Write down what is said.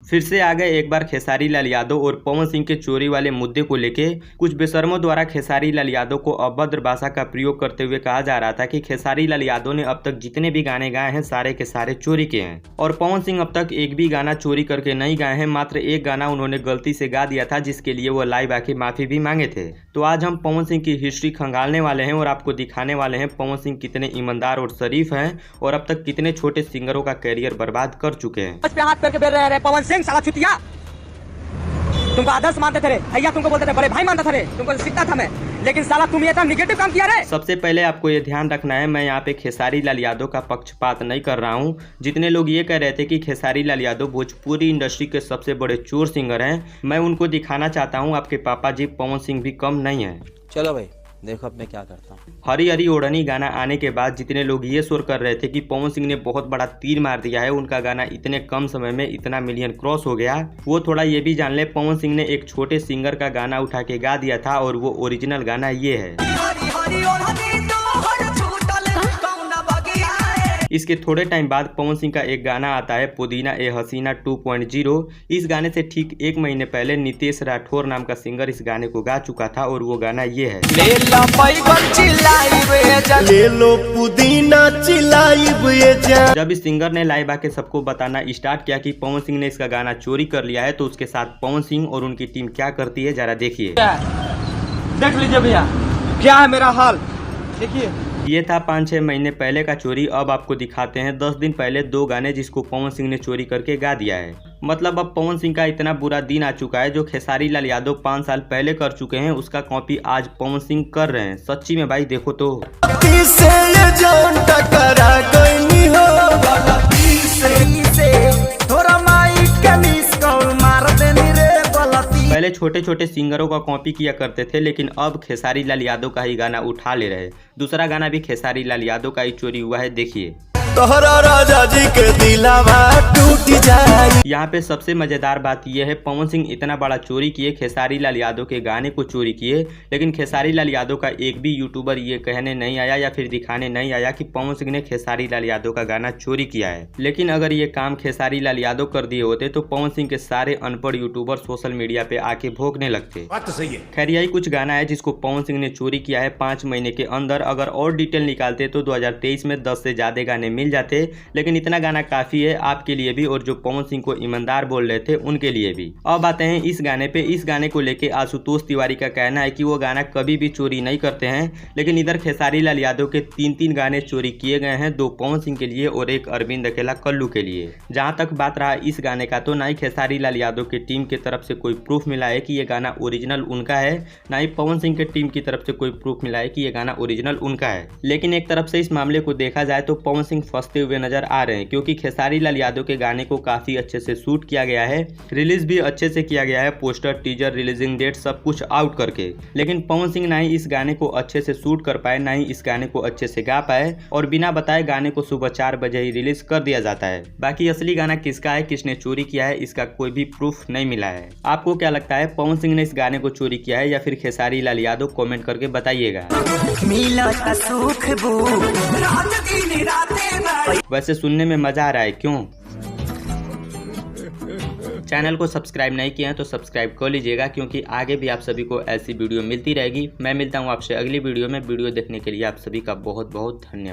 फिर से आ गए एक बार खेसारी लाल यादव और पवन सिंह के चोरी वाले मुद्दे को लेके। कुछ बेशर्मों द्वारा खेसारी लाल यादव को अभद्र भाषा का प्रयोग करते हुए कहा जा रहा था कि खेसारी लाल यादव ने अब तक जितने भी गाने गाए हैं सारे के सारे चोरी के हैं और पवन सिंह अब तक एक भी गाना चोरी करके नहीं गाए हैं। मात्र एक गाना उन्होंने गलती से गा दिया था जिसके लिए वो लाइव आके माफी भी मांगे थे। तो आज हम पवन सिंह की हिस्ट्री खंगालने वाले हैं और आपको दिखाने वाले हैं पवन सिंह कितने ईमानदार और शरीफ हैं और अब तक कितने छोटे सिंगरों का कैरियर बर्बाद कर चुके हैं। हाथ करके बैठ रहे पवन सिंह साला चुतिया, तुमको आदर्श मानते थे, भैया तुमको बोलते थे, बड़े भाई मानता था रे, तुमको सीखता था मैं, लेकिन साला तुम ये इतना निगेटिव काम किया रे। सबसे पहले आपको ये ध्यान रखना है, मैं यहाँ पे खेसारी लाल यादव का पक्षपात नहीं कर रहा हूँ। जितने लोग ये कह रहे थे कि खेसारी लाल यादव भोजपुरी इंडस्ट्री के सबसे बड़े चोर सिंगर हैं, मैं उनको दिखाना चाहता हूँ आपके पापा जी पवन सिंह भी कम नहीं है। चलो भाई देखो अब मैं क्या करता हूँ। हरी हरी ओढ़नी गाना आने के बाद जितने लोग ये शोर कर रहे थे कि पवन सिंह ने बहुत बड़ा तीर मार दिया है, उनका गाना इतने कम समय में इतना मिलियन क्रॉस हो गया, वो थोड़ा ये भी जान ले पवन सिंह ने एक छोटे सिंगर का गाना उठा के गा दिया था और वो ओरिजिनल गाना ये है। इसके थोड़े टाइम बाद पवन सिंह का एक गाना आता है पुदीना ए हसीना 2.0। इस गाने से ठीक एक महीने पहले नितेश राठौर नाम का सिंगर इस गाने को गा चुका था और वो गाना ये है। ले लो पुदीना चिल्लाई। जब इस सिंगर ने लाइव आके सबको बताना स्टार्ट किया कि पवन सिंह ने इसका गाना चोरी कर लिया है, तो उसके साथ पवन सिंह और उनकी टीम क्या करती है जरा देखिए। देख लीजिए भैया क्या है मेरा हाल, देखिए। ये था 5-6 महीने पहले का चोरी। अब आपको दिखाते हैं 10 दिन पहले 2 गाने जिसको पवन सिंह ने चोरी करके गा दिया है। मतलब अब पवन सिंह का इतना बुरा दिन आ चुका है, जो खेसारी लाल यादव 5 साल पहले कर चुके हैं उसका कॉपी आज पवन सिंह कर रहे हैं। सच्ची में भाई देखो तो। पहले छोटे छोटे सिंगरों का कॉपी किया करते थे, लेकिन अब खेसारी लाल यादव का ही गाना उठा ले रहे। दूसरा गाना भी खेसारी लाल यादव का ही चोरी हुआ है, देखिए। तोहरा राजा जी के दिलावा टूट जाए। यहाँ पे सबसे मजेदार बात यह है, पवन सिंह इतना बड़ा चोरी किए, खेसारी लाल यादव के गाने को चोरी किए, लेकिन खेसारी लाल यादव का एक भी यूट्यूबर ये कहने नहीं आया या फिर दिखाने नहीं आया कि पवन सिंह ने खेसारी लाल यादव का गाना चोरी किया है। लेकिन अगर ये काम खेसारी लाल यादव कर दिए होते तो पवन सिंह के सारे अनपढ़ यूट्यूबर सोशल मीडिया पे आके भोंकने लगते। बात तो सही है। खैर यही कुछ गाना है जिसको पवन सिंह ने चोरी किया है 5 महीने के अंदर। अगर और डिटेल निकालते तो 2023 में 10 से ज्यादा गाने मिल जाते, लेकिन इतना गाना काफी है आपके लिए भी और जो पवन सिंह को ईमानदार बोल रहे थे उनके लिए भी। अब आते हैं इस गाने पे। इस गाने को लेके आशुतोष तिवारी का कहना है कि वो गाना कभी भी चोरी नहीं करते हैं, लेकिन इधर खेसारी लाल यादव के 3 गाने चोरी किए गए हैं, 2 पवन सिंह के लिए और एक अरविंद अकेला कल्लू के लिए। जहां तक बात रहा इस गाने का, तो ना ही खेसारी लाल यादव की टीम की तरफ से कोई प्रूफ मिला है कि ये गाना ओरिजिनल उनका है, ना ही पवन सिंह की टीम की तरफ से कोई प्रूफ मिला है कि ये गाना ओरिजिनल उनका है। लेकिन एक तरफ से इस मामले को देखा जाए तो पवन सिंह फंसते हुए नजर आ रहे हैं, क्योंकि खेसारी लाल यादव के गाने को काफी अच्छे से शूट किया गया है, रिलीज भी अच्छे से किया गया है, पोस्टर, टीजर, रिलीजिंग डेट सब कुछ आउट करके। लेकिन पवन सिंह ना ही इस गाने को अच्छे से शूट कर पाए, ना ही इस गाने को अच्छे से गा पाए और बिना बताए गाने को सुबह 4 बजे ही रिलीज कर दिया जाता है। बाकी असली गाना किसका है, किसने चोरी किया है, इसका कोई भी प्रूफ नहीं मिला है। आपको क्या लगता है, पवन सिंह ने इस गाने को चोरी किया है या फिर खेसारी लाल यादव? कमेंट करके बताइएगा। वैसे सुनने में मजा आ रहा है क्यों? चैनल को सब्सक्राइब नहीं किया है तो सब्सक्राइब कर लीजिएगा, क्योंकि आगे भी आप सभी को ऐसी वीडियो मिलती रहेगी। मैं मिलता हूँ आपसे अगली वीडियो में। वीडियो देखने के लिए आप सभी का बहुत बहुत धन्यवाद।